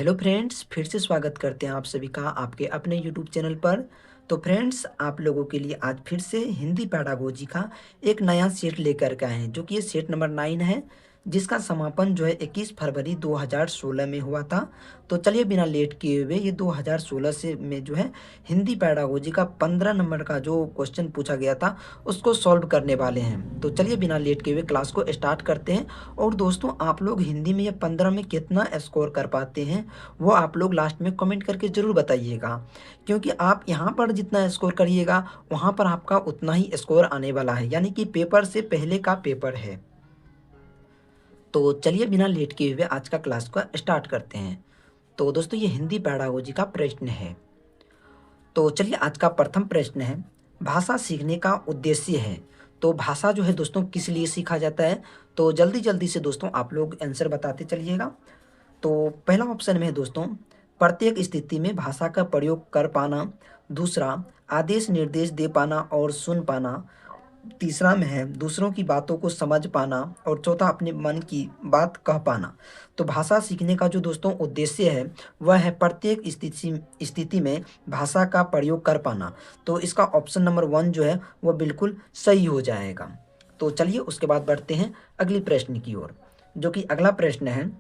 Hello friends, फिर से स्वागत करते हैं आप सभी का आपके अपने यूट्यूब चैनल पर। तो फ्रेंड्स, आप लोगों के लिए आज फिर से हिंदी पैडागोजी का एक नया सेट लेकर के आए हैं, जो कि ये सेट नंबर 9 है, जिसका समापन जो है 21 फरवरी 2016 में हुआ था। तो चलिए बिना लेट किए हुए ये 2016 से में जो है हिंदी पैडागोजी का 15 नंबर का जो क्वेश्चन पूछा गया था उसको सॉल्व करने वाले हैं। तो चलिए बिना लेट किए हुए क्लास को स्टार्ट करते हैं। और दोस्तों, आप लोग हिंदी में ये 15 में कितना स्कोर कर पाते हैं वो आप लोग लास्ट में कमेंट करके ज़रूर बताइएगा, क्योंकि आप यहाँ पर जितना स्कोर करिएगा वहाँ पर आपका उतना ही स्कोर आने वाला है, यानी कि पेपर से पहले का पेपर है। तो चलिए बिना लेट किए हुए आज का क्लास को स्टार्ट करते हैं। तो दोस्तों, ये हिंदी पैडागोजी का प्रश्न है। तो चलिए आज का प्रथम प्रश्न है, भाषा सीखने का उद्देश्य है। तो भाषा जो है दोस्तों किस लिए सीखा जाता है? तो जल्दी जल्दी से दोस्तों आप लोग आंसर बताते चलिएगा। तो पहला ऑप्शन में है दोस्तों, प्रत्येक स्थिति में भाषा का प्रयोग कर पाना। दूसरा, आदेश निर्देश दे पाना और सुन पाना। तीसरा में है दूसरों की बातों को समझ पाना। और चौथा, अपने मन की बात कह पाना। तो भाषा सीखने का जो दोस्तों उद्देश्य है वह है प्रत्येक स्थिति में भाषा का प्रयोग कर पाना। तो इसका ऑप्शन नंबर 1 जो है वह बिल्कुल सही हो जाएगा। तो चलिए उसके बाद बढ़ते हैं अगली प्रश्न की ओर, जो कि अगला प्रश्न है,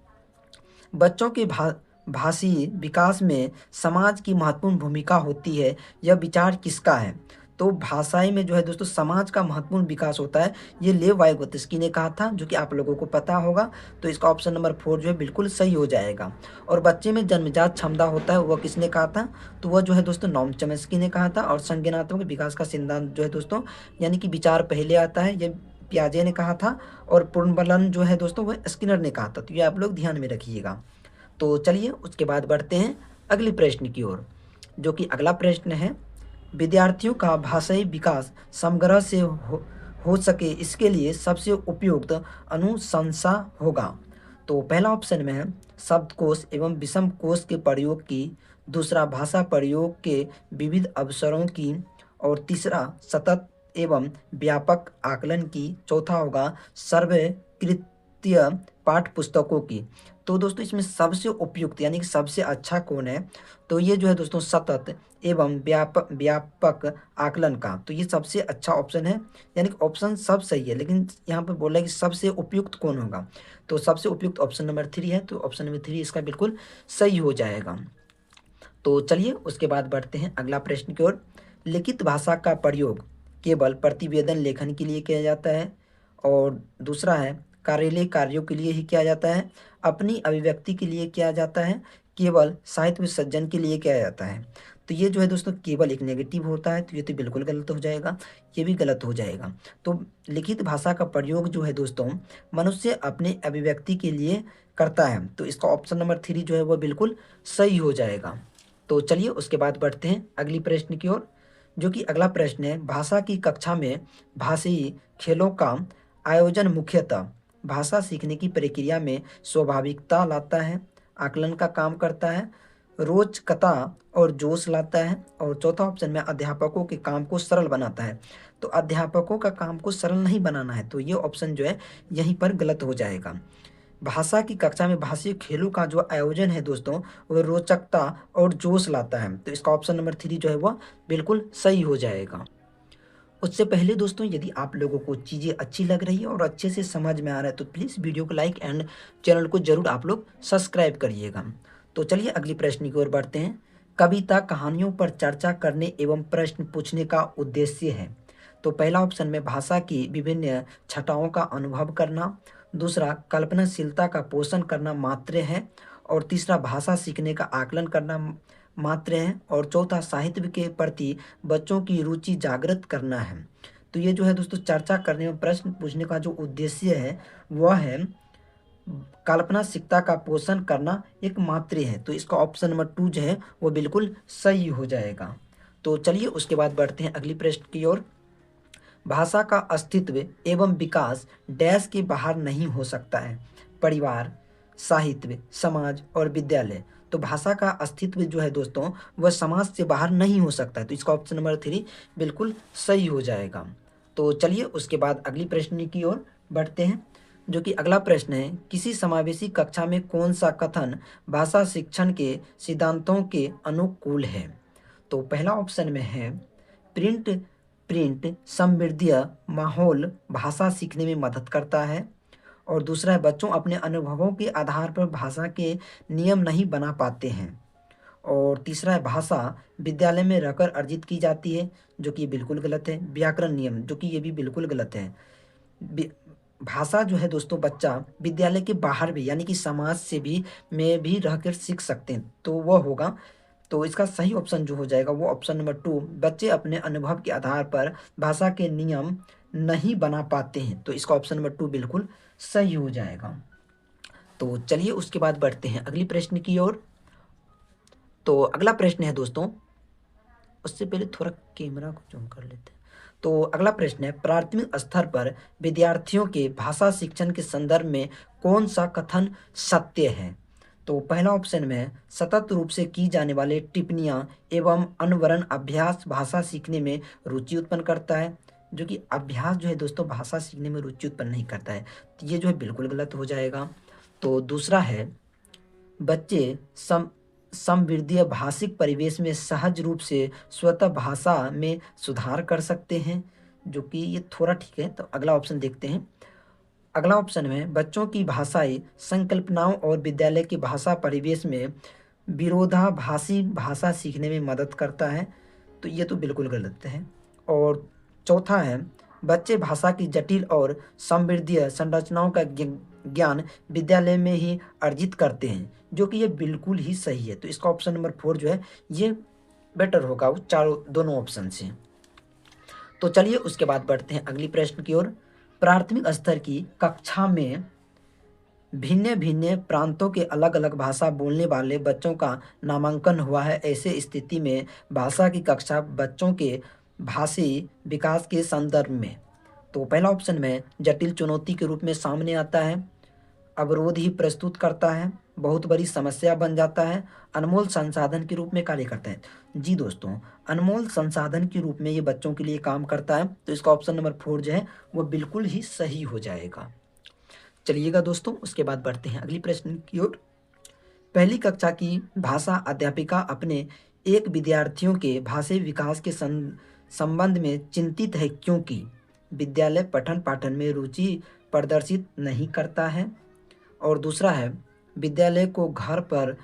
बच्चों के भाषी विकास में समाज की महत्वपूर्ण भूमिका होती है, यह विचार किसका है? तो भाषाई में जो है दोस्तों समाज का महत्वपूर्ण विकास होता है, ये लेव वाइगोत्स्की ने कहा था, जो कि आप लोगों को पता होगा। तो इसका ऑप्शन नंबर 4 जो है बिल्कुल सही हो जाएगा। और बच्चे में जन्मजात क्षमता होता है, वह किसने कहा था? तो वह जो है दोस्तों नोम चॉम्स्की ने कहा था। और संज्ञानात्मक विकास का सिद्धांत जो है दोस्तों, यानी कि विचार पहले आता है, ये पियाजे ने कहा था। और पुनर्बलन जो है दोस्तों वह स्किनर ने कहा था। तो ये आप लोग ध्यान में रखिएगा। तो चलिए उसके बाद बढ़ते हैं अगले प्रश्न की ओर, जो कि अगला प्रश्न है, विद्यार्थियों का भाषाई विकास समग्र से हो सके इसके लिए सबसे उपयुक्त अनुशंसा होगा। तो पहला ऑप्शन में है शब्दकोश एवं विषम कोश के प्रयोग की। दूसरा, भाषा प्रयोग के विविध अवसरों की। और तीसरा, सतत एवं व्यापक आकलन की। चौथा होगा सर्वकृतीय पाठ्य पुस्तकों की। तो दोस्तों इसमें सबसे उपयुक्त यानी कि सबसे अच्छा कौन है? तो ये जो है दोस्तों सतत एवं व्यापक व्यापक आकलन का। तो ये सबसे अच्छा ऑप्शन है, यानी कि ऑप्शन सब सही है, लेकिन यहाँ पर बोला है कि सबसे उपयुक्त कौन होगा। तो सबसे उपयुक्त ऑप्शन नंबर 3 है। तो ऑप्शन नंबर 3 इसका बिल्कुल सही हो जाएगा। तो चलिए उसके बाद बढ़ते हैं अगला प्रश्न की ओर। लिखित भाषा का प्रयोग केवल प्रतिवेदन लेखन के लिए किया जाता है। और दूसरा है कार्यालय कार्यों के लिए ही किया जाता है। अपनी अभिव्यक्ति के लिए किया जाता है। केवल साहित्य विसर्जन के लिए किया जाता है। तो ये जो है दोस्तों केवल एक नेगेटिव होता है, तो ये तो बिल्कुल गलत हो जाएगा, ये भी गलत हो जाएगा। तो लिखित भाषा का प्रयोग जो है दोस्तों मनुष्य अपने अभिव्यक्ति के लिए करता है। तो इसका ऑप्शन नंबर 3 जो है वह बिल्कुल सही हो जाएगा। तो चलिए उसके बाद बढ़ते हैं अगली प्रश्न की ओर, जो कि अगला प्रश्न है, भाषा की कक्षा में भाषाई खेलों का आयोजन मुख्यतः भाषा सीखने की प्रक्रिया में स्वाभाविकता लाता है, आकलन का काम करता है, रोचकता और जोश लाता है। और चौथा ऑप्शन में अध्यापकों के काम को सरल बनाता है। तो अध्यापकों का काम को सरल नहीं बनाना है, तो ये ऑप्शन जो है यहीं पर गलत हो जाएगा। भाषा की कक्षा में भाषीय खेलों का जो आयोजन है दोस्तों वो रोचकता और जोश लाता है। तो इसका ऑप्शन नंबर 3 जो है वह बिल्कुल सही हो जाएगा। उससे पहले दोस्तों, यदि आप लोगों को चीज़ें अच्छी लग रही है और अच्छे से समझ में आ रहा है तो प्लीज़ वीडियो को लाइक एंड चैनल को जरूर आप लोग सब्सक्राइब करिएगा। तो चलिए अगली प्रश्न की ओर बढ़ते हैं। कविता कहानियों पर चर्चा करने एवं प्रश्न पूछने का उद्देश्य है। तो पहला ऑप्शन में भाषा की विभिन्न छटाओं का अनुभव करना। दूसरा, कल्पनाशीलता का पोषण करना मात्र है। और तीसरा, भाषा सीखने का आकलन करना मात्र है। और चौथा, साहित्य के प्रति बच्चों की रुचि जागृत करना है। तो ये जो है दोस्तों चर्चा करने में प्रश्न पूछने का जो उद्देश्य है वह है कल्पनाशीलता का पोषण करना एक मात्र है। तो इसका ऑप्शन नंबर 2 जो है वो बिल्कुल सही हो जाएगा। तो चलिए उसके बाद बढ़ते हैं अगली प्रश्न की ओर। भाषा का अस्तित्व एवं विकास डैश के बाहर नहीं हो सकता है। परिवार, साहित्य, समाज और विद्यालय। तो भाषा का अस्तित्व जो है दोस्तों वह समाज से बाहर नहीं हो सकता है। तो इसका ऑप्शन नंबर 3 बिल्कुल सही हो जाएगा। तो चलिए उसके बाद अगली प्रश्न की ओर बढ़ते हैं, जो कि अगला प्रश्न है, किसी समावेशी कक्षा में कौन सा कथन भाषा शिक्षण के सिद्धांतों के अनुकूल है? तो पहला ऑप्शन में है, प्रिंट प्रिंट समृद्धि माहौल भाषा सीखने में मदद करता है। और दूसरा है, बच्चों अपने अनुभवों के आधार पर भाषा के नियम नहीं बना पाते हैं। और तीसरा है, भाषा विद्यालय में रहकर अर्जित की जाती है, जो कि बिल्कुल गलत है। व्याकरण नियम, जो कि ये भी बिल्कुल गलत है। बि- भाषा जो है दोस्तों, बच्चा विद्यालय के बाहर भी यानी कि समाज से भी में भी रहकर सीख सकते हैं, तो वह होगा। तो इसका सही ऑप्शन जो हो जाएगा वो ऑप्शन नंबर 2, बच्चे अपने अनुभव के आधार पर भाषा के नियम नहीं बना पाते हैं। तो इसका ऑप्शन नंबर 2 बिल्कुल सही हो जाएगा। तो चलिए उसके बाद बढ़ते हैं अगली प्रश्न की ओर। तो अगला प्रश्न है दोस्तों, उससे पहले थोड़ा कैमरा को जूम कर लेते हैं। तो अगला प्रश्न है, प्राथमिक स्तर पर विद्यार्थियों के भाषा शिक्षण के संदर्भ में कौन सा कथन सत्य है? तो पहला ऑप्शन में है, सतत रूप से की जाने वाले टिप्पणियां एवं अनवरन अभ्यास भाषा सीखने में रुचि उत्पन्न करता है, जो कि अभ्यास जो है दोस्तों भाषा सीखने में रुचि उत्पन्न नहीं करता है, तो ये जो है बिल्कुल गलत हो जाएगा। तो दूसरा है, बच्चे समवृद्धीय भाषिक परिवेश में सहज रूप से स्वतः भाषा में सुधार कर सकते हैं, जो कि ये थोड़ा ठीक है। तो अगला ऑप्शन देखते हैं। अगला ऑप्शन में, बच्चों की भाषाई संकल्पनाओं और विद्यालय के भाषा परिवेश में विरोधाभासी भाषा सीखने में मदद करता है, तो ये तो बिल्कुल गलत है। और चौथा है, बच्चे भाषा की जटिल और समृद्धि संरचनाओं का ज्ञान विद्यालय में ही अर्जित करते हैं, जो कि ये बिल्कुल ही सही है। तो इसका ऑप्शन नंबर 4 जो है ये बेटर होगा वो चारों दोनों ऑप्शन से। तो चलिए उसके बाद बढ़ते हैं अगली प्रश्न की ओर। प्राथमिक स्तर की कक्षा में भिन्न भिन्न प्रांतों के अलग अलग भाषा बोलने वाले बच्चों का नामांकन हुआ है। ऐसे स्थिति में भाषा की कक्षा बच्चों के भाषी विकास के संदर्भ में, तो पहला ऑप्शन में जटिल चुनौती के रूप में सामने आता है, अवरोध ही प्रस्तुत करता है, बहुत बड़ी समस्या बन जाता है, अनमोल संसाधन के रूप में कार्य करता है। जी दोस्तों, अनमोल संसाधन के रूप में ये बच्चों के लिए काम करता है, तो इसका ऑप्शन नंबर 4 जो है वो बिल्कुल ही सही हो जाएगा। चलिएगा दोस्तों उसके बाद बढ़ते हैं अगली प्रश्न की ओर। पहली कक्षा की भाषा अध्यापिका अपने एक विद्यार्थियों के भाषाई विकास के संबंध में चिंतित है, क्योंकि विद्यालय पठन पाठन में रुचि प्रदर्शित नहीं करता है। और दूसरा है, विद्यालय को घर पर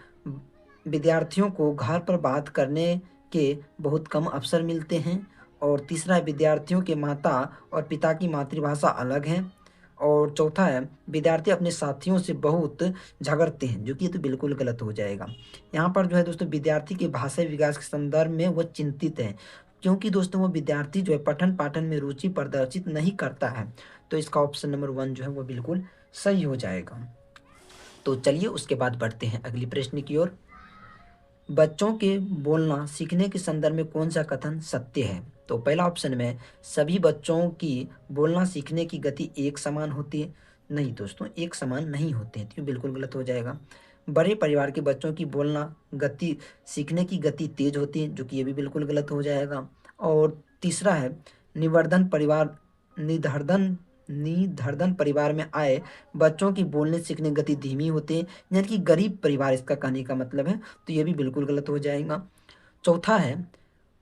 विद्यार्थियों को घर पर बात करने के बहुत कम अवसर मिलते हैं। और तीसरा है, विद्यार्थियों के माता और पिता की मातृभाषा अलग है। और चौथा है, विद्यार्थी अपने साथियों से बहुत झगड़ते हैं, जो कि ये तो बिल्कुल गलत हो जाएगा। यहाँ पर जो है दोस्तों, विद्यार्थी के भाषाई विकास के संदर्भ में वो चिंतित है, क्योंकि दोस्तों वो विद्यार्थी जो है पठन पाठन में रुचि प्रदर्शित नहीं करता है। तो इसका ऑप्शन नंबर 1 जो है वो बिल्कुल सही हो जाएगा। तो चलिए उसके बाद बढ़ते हैं अगली प्रश्न की ओर। बच्चों के बोलना सीखने के संदर्भ में कौन सा कथन सत्य है? तो पहला ऑप्शन में, सभी बच्चों की बोलना सीखने की गति एक समान होती है। नहीं दोस्तों, एक समान नहीं होते हैं, तो ये बिल्कुल गलत हो जाएगा। बड़े परिवार के बच्चों की बोलना गति सीखने की गति तेज होती है, जो कि ये भी बिल्कुल गलत हो जाएगा। और तीसरा है, निवर्धन परिवार निधर्धन निधर्धन परिवार में आए बच्चों की बोलने सीखने की गति धीमी होती है, यानी कि गरीब परिवार इसका कहने का मतलब है, तो ये भी बिल्कुल गलत हो जाएगा। चौथा है,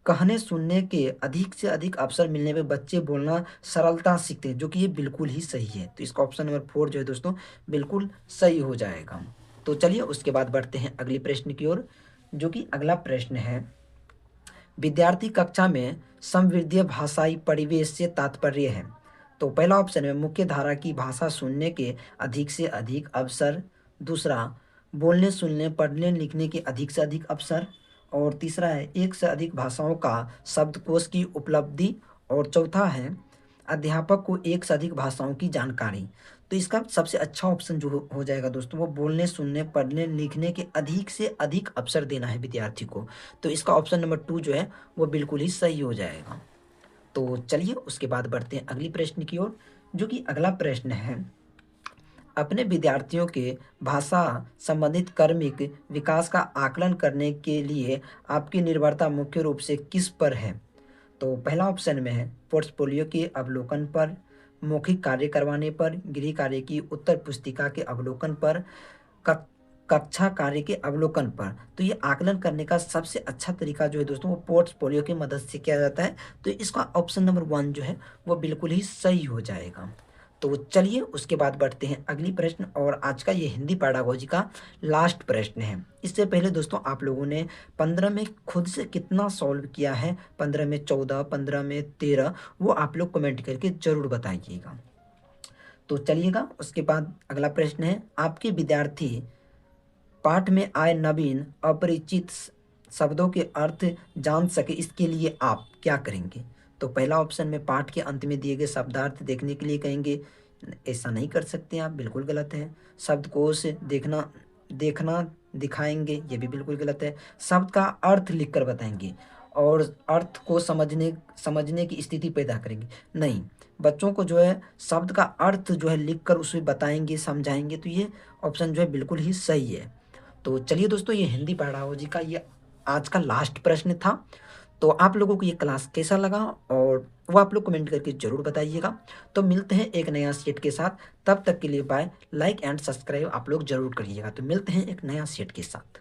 कहने सुनने के अधिक से अधिक अवसर मिलने पे बच्चे बोलना सरलता सीखते हैं, जो कि ये बिल्कुल ही सही है। तो इसका ऑप्शन नंबर 4 जो है दोस्तों बिल्कुल सही हो जाएगा। तो चलिए उसके बाद बढ़ते हैं अगली प्रश्न की ओर, जो कि अगला प्रश्न है, विद्यार्थी कक्षा में समवृद्धीय भाषाई परिवेश से तात्पर्य है। तो पहला ऑप्शन में, मुख्य धारा की भाषा सुनने के अधिक से अधिक अवसर। दूसरा, बोलने सुनने पढ़ने लिखने के अधिक से अधिक अवसर। और तीसरा है, एक से अधिक भाषाओं का शब्दकोश की उपलब्धि। और चौथा है, अध्यापक को एक से अधिक भाषाओं की जानकारी। तो इसका सबसे अच्छा ऑप्शन जो हो जाएगा दोस्तों, वो बोलने सुनने पढ़ने लिखने के अधिक से अधिक अवसर देना है विद्यार्थी को। तो इसका ऑप्शन नंबर 2 जो है वो बिल्कुल ही सही हो जाएगा। तो चलिए उसके बाद बढ़ते हैं अगली प्रश्न की ओर, जो कि अगला प्रश्न है, अपने विद्यार्थियों के भाषा संबंधित कर्मिक विकास का आकलन करने के लिए आपकी निर्भरता मुख्य रूप से किस पर है? तो पहला ऑप्शन में है, पोर्टफोलियो के अवलोकन पर, मौखिक कार्य करवाने पर, गृह कार्य की उत्तर पुस्तिका के अवलोकन पर, कक कक्षा कार्य के अवलोकन पर। तो ये आकलन करने का सबसे अच्छा तरीका जो है दोस्तों वो पोर्टफोलियो की मदद से किया जाता है। तो इसका ऑप्शन नंबर 1 जो है वो बिल्कुल ही सही हो जाएगा। तो चलिए उसके बाद बढ़ते हैं अगली प्रश्न, और आज का ये हिंदी पैडागोजी का लास्ट प्रश्न है। इससे पहले दोस्तों आप लोगों ने 15 में खुद से कितना सॉल्व किया है, 15 में 14, 15 में 13, वो आप लोग कमेंट करके ज़रूर बताइएगा। तो चलिएगा उसके बाद अगला प्रश्न है, आपके विद्यार्थी पाठ में आए नवीन अपरिचित शब्दों के अर्थ जान सके, इसके लिए आप क्या करेंगे? तो पहला ऑप्शन में पाठ के अंत में दिए गए शब्दार्थ देखने के लिए कहेंगे। ऐसा नहीं कर सकते आप, बिल्कुल गलत है। शब्दकोश देखना देखना दिखाएंगे, ये भी बिल्कुल गलत है। शब्द का अर्थ लिखकर बताएंगे और अर्थ को समझने समझने की स्थिति पैदा करेंगे, नहीं। बच्चों को जो है शब्द का अर्थ जो है लिखकर उसे बताएंगे, समझाएंगे। तो ये ऑप्शन जो है बिल्कुल ही सही है। तो चलिए दोस्तों ये हिंदी पैडागोजी का ये आज का लास्ट प्रश्न था। तो आप लोगों को ये क्लास कैसा लगा और वो आप लोग कमेंट करके ज़रूर बताइएगा। तो मिलते हैं एक नया सेट के साथ, तब तक के लिए बाय। लाइक एंड सब्सक्राइब आप लोग ज़रूर करिएगा। तो मिलते हैं एक नया सेट के साथ।